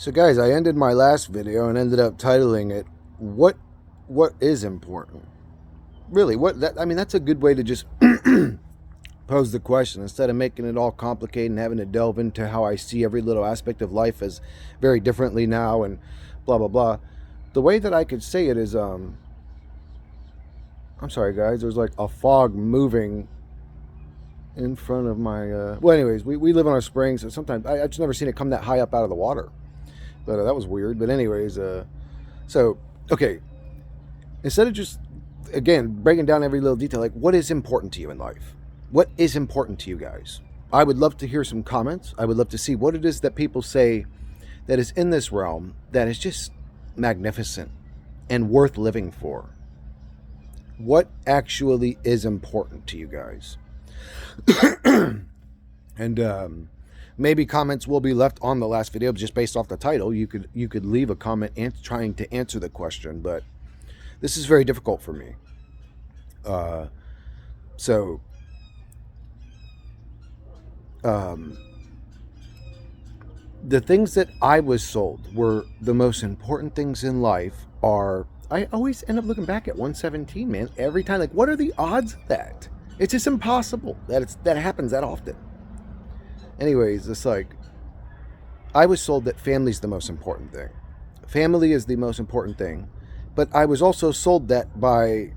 So guys, I ended my last video and ended up titling it what is important? Really, that's a good way to just pose the question instead of making it all complicated and having to delve into how I see every little aspect of life as very differently now and blah blah blah. The way that I could say it is I'm sorry guys, there's like a fog moving in front of my well anyways, we live on a spring, so sometimes I just never seen it come that high up out of the water. But that was weird. But anyways, so okay, instead of just again breaking down every little detail, like what is important to you in life? What is important to you guys? I would love to hear some comments. I would love to see what it is that people say that is in this realm that is just magnificent and worth living for. What actually is important to you guys? And maybe comments will be left on the last video just based off the title. You could leave a comment trying to answer the question, but this is very difficult for me. So the things that I was sold were the most important things in life are, I always end up looking back at 117, man, every time. Like, what are the odds of that? It's just impossible that happens that often. Anyways, it's like, I was sold that family's the most important thing. Family is the most important thing. But I was also sold that by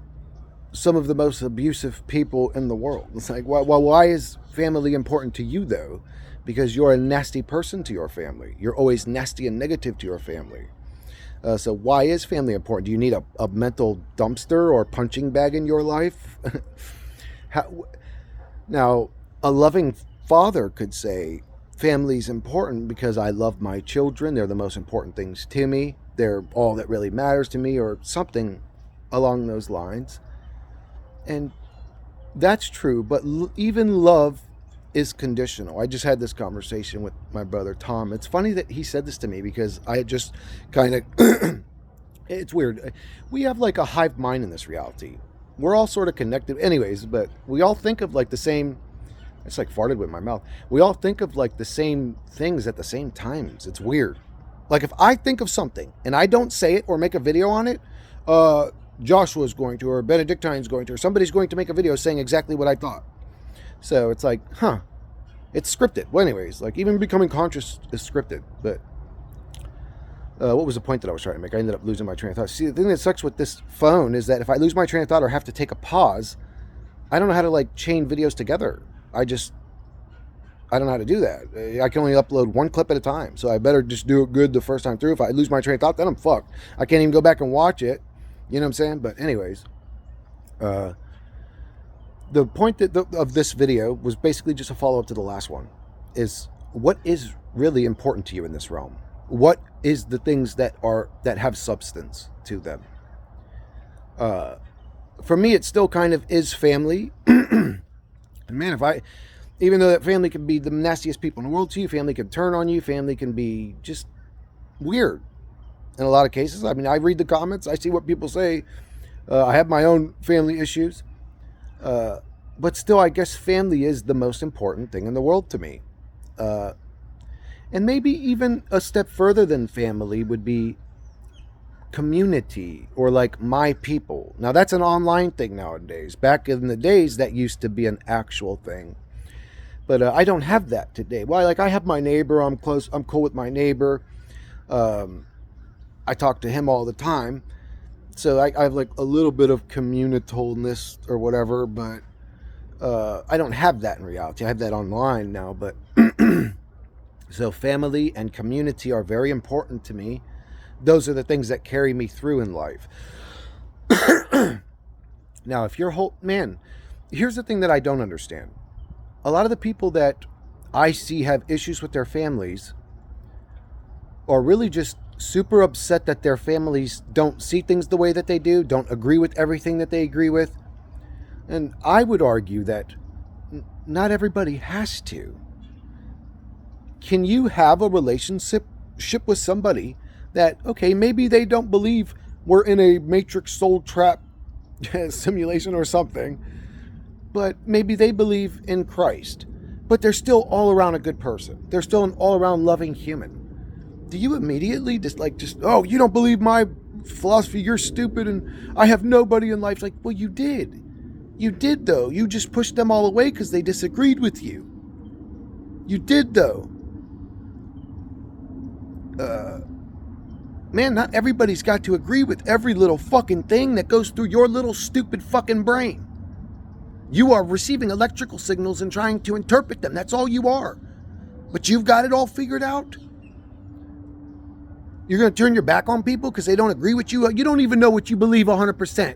some of the most abusive people in the world. It's like, why is family important to you, though? Because you're a nasty person to your family. You're always nasty and negative to your family. So why is family important? Do you need a mental dumpster or punching bag in your life? Now, a loving father could say, family's important because I love my children. They're the most important things to me. They're all that really matters to me, or something along those lines. And that's true, but even love is conditional. I just had this conversation with my brother Tom. It's funny that he said this to me because I just kind of it's weird. We have like a hive mind in this reality. We're all sort of connected anyways, but we all think of like the same, it's like farted with my mouth. We all think of like the same things at the same times. It's weird. Like if I think of something and I don't say it or make a video on it, Joshua's going to, or Benedictine's going to, or somebody's going to make a video saying exactly what I thought. So it's like, it's scripted. Well, anyways, like even becoming conscious is scripted. But what was the point that I was trying to make? I ended up losing my train of thought. See, the thing that sucks with this phone is that if I lose my train of thought or have to take a pause, I don't know how to like chain videos together. I don't know how to do that. I can only upload one clip at a time. So I better just do it good the first time through. If I lose my train of thought, then I'm fucked. I can't even go back and watch it. You know what I'm saying? But anyways, the point of this video was basically just a follow-up to the last one, is what is really important to you in this realm? What is the things that have substance to them? For me, it still kind of is family. And man, even though that family can be the nastiest people in the world to you, family can turn on you, family can be just weird in a lot of cases. I mean, I read the comments, I see what people say. I have my own family issues. But still, I guess family is the most important thing in the world to me. And maybe even a step further than family would be community, or like my people. Now, that's an online thing nowadays. Back in the days, that used to be an actual thing. But I don't have that today. Well, like I have my neighbor. I'm cool with my neighbor. I talk to him all the time. So I have like a little bit of communitalness or whatever, but I don't have that in reality. I have that online now, but so family and community are very important to me. Those are the things that carry me through in life. Now, if you're man, here's the thing that I don't understand. A lot of the people that I see have issues with their families are really just super upset that their families don't see things the way that they do, don't agree with everything that they agree with. And I would argue that not everybody has to. Can you have a relationship with somebody that, okay, maybe they don't believe we're in a Matrix soul trap simulation or something, but maybe they believe in Christ, but they're still all around a good person. They're still an all around loving human. do you immediately oh, you don't believe my philosophy, you're stupid, and I have nobody in life? It's like, well, you did. You did, though. You just pushed them all away because they disagreed with you. You did, though. Man, not everybody's got to agree with every little fucking thing that goes through your little stupid fucking brain. You are receiving electrical signals and trying to interpret them. That's all you are. But you've got it all figured out. You're going to turn your back on people because they don't agree with you? You don't even know what you believe 100%.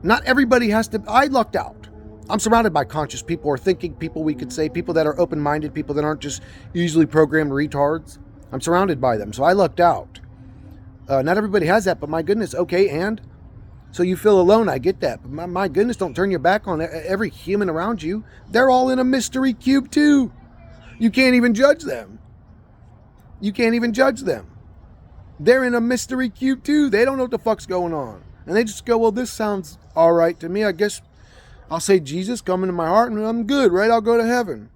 Not everybody has to. I lucked out. I'm surrounded by conscious people or thinking people, we could say, people that are open-minded, people that aren't just easily programmed retards. I'm surrounded by them, so I lucked out. Not everybody has that, but my goodness, okay, and? So you feel alone, I get that. But my goodness, don't turn your back on every human around you. They're all in a mystery cube too. You can't even judge them. You can't even judge them. They're in a mystery cube too. They don't know what the fuck's going on. And they just go, well, this sounds all right to me. I guess I'll say Jesus, come into my heart, and I'm good, right? I'll go to heaven.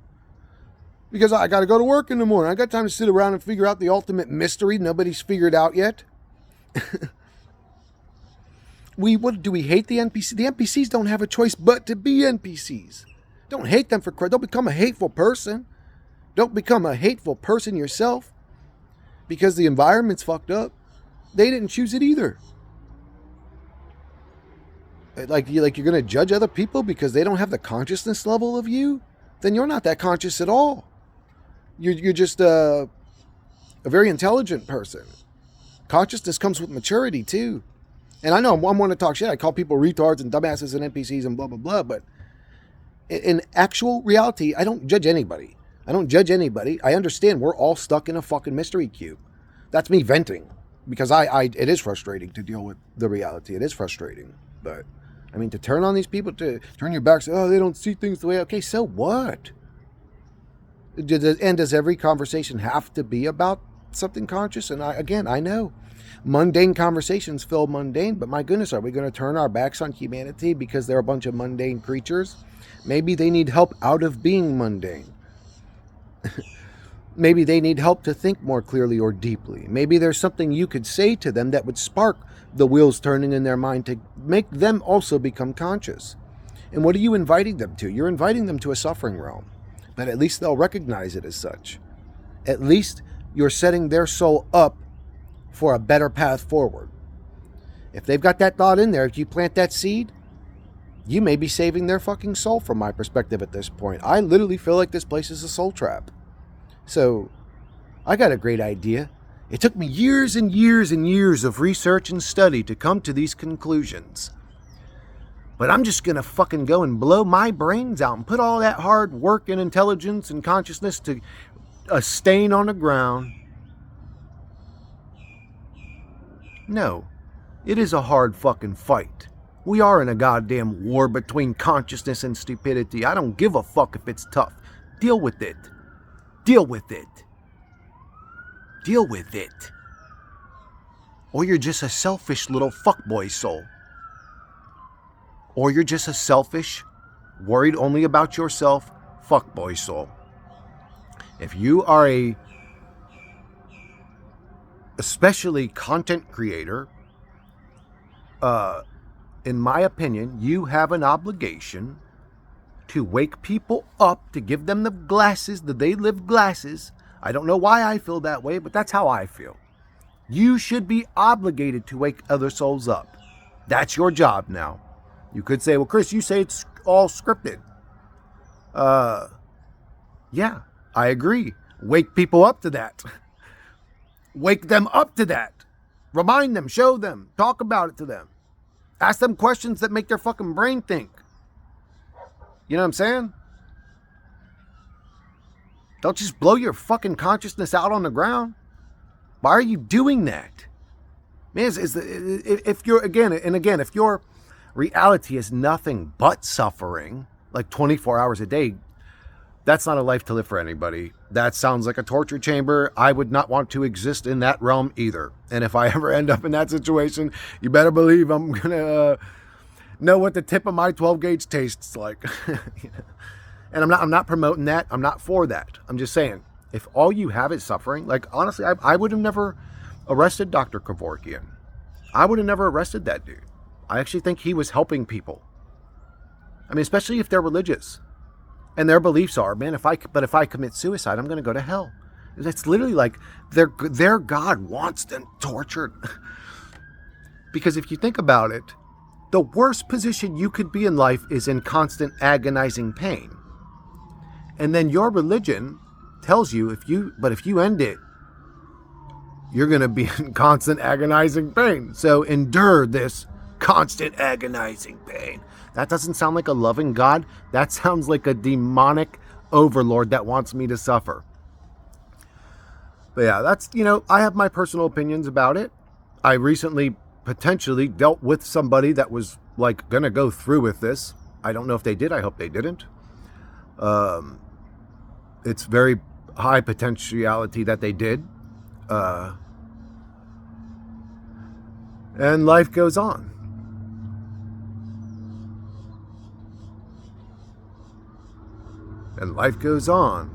Because I got to go to work in the morning. I got time to sit around and figure out the ultimate mystery nobody's figured out yet. What do we hate the NPCs? The NPCs don't have a choice but to be NPCs. Don't hate them don't become a hateful person. Don't become a hateful person yourself because the environment's fucked up. They didn't choose it either. Like you're going to judge other people because they don't have the consciousness level of you? Then you're not that conscious at all. You're just a very intelligent person. Consciousness comes with maturity too. And I know I'm one to talk shit. I call people retards and dumbasses and NPCs and blah, blah, blah. But in actual reality, I don't judge anybody. I don't judge anybody. I understand we're all stuck in a fucking mystery cube. That's me venting. Because it is frustrating to deal with the reality. It is frustrating. But, I mean, to turn on these people, to turn your back, say, oh, they don't see things the way. Okay, so what? And does every conversation have to be about something conscious? And I know. Mundane conversations feel mundane, but my goodness, are we going to turn our backs on humanity because they're a bunch of mundane creatures? Maybe they need help out of being mundane. Maybe they need help to think more clearly or deeply. Maybe there's something you could say to them that would spark the wheels turning in their mind to make them also become conscious. And what are you inviting them to? You're inviting them to a suffering realm, but at least they'll recognize it as such. At least you're setting their soul up for a better path forward. If they've got that thought in there, if you plant that seed, you may be saving their fucking soul from my perspective at this point. I literally feel like this place is a soul trap. So, I got a great idea. It took me years and years and years of research and study to come to these conclusions. But I'm just gonna fucking go and blow my brains out and put all that hard work and intelligence and consciousness to a stain on the ground. No, it is a hard fucking fight. We are in a goddamn war between consciousness and stupidity. I don't give a fuck if it's tough. Deal with it. Deal with it. Deal with it. Or you're just a selfish little fuckboy soul. Or you're just a selfish, worried only about yourself, fuckboy soul. If you are a especially content creator, in my opinion, you have an obligation to wake people up, to give them the glasses, the they live glasses. I don't know why I feel that way, but that's how I feel. You should be obligated to wake other souls up. That's your job now. You could say, well, Chris, you say it's all scripted. Yeah, I agree. Wake people up to that. Wake them up to that. Remind them, show them, talk about it to them. Ask them questions that make their fucking brain think. You know what I'm saying? Don't just blow your fucking consciousness out on the ground. Why are you doing that? Man, if your reality is nothing but suffering, like 24 hours a day, that's not a life to live for anybody. That sounds like a torture chamber. I would not want to exist in that realm either. And if I ever end up in that situation, you better believe I'm going to know what the tip of my 12 gauge tastes like. And I'm not promoting that. I'm not for that. I'm just saying, if all you have is suffering, like honestly, I would have never arrested Dr. Kevorkian. I would have never arrested that dude. I actually think he was helping people. I mean, especially if they're religious and their beliefs are, man, if I commit suicide, I'm going to go to hell. That's literally like their God wants them tortured. Because if you think about it, the worst position you could be in life is in constant agonizing pain. And then your religion tells you if you end it, you're going to be in constant agonizing pain. So endure this constant agonizing pain. That doesn't sound like a loving God. That sounds like a demonic overlord that wants me to suffer. But yeah, that's, I have my personal opinions about it. I recently potentially dealt with somebody that was like going to go through with this. I don't know if they did. I hope they didn't. It's very high potentiality that they did. And life goes on. And life goes on.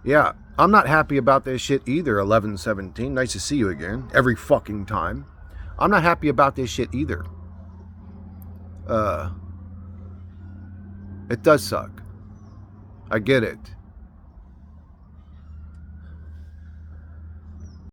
Yeah, I'm not happy about this shit either, 1117. Nice to see you again. Every fucking time. I'm not happy about this shit either. It does suck. I get it.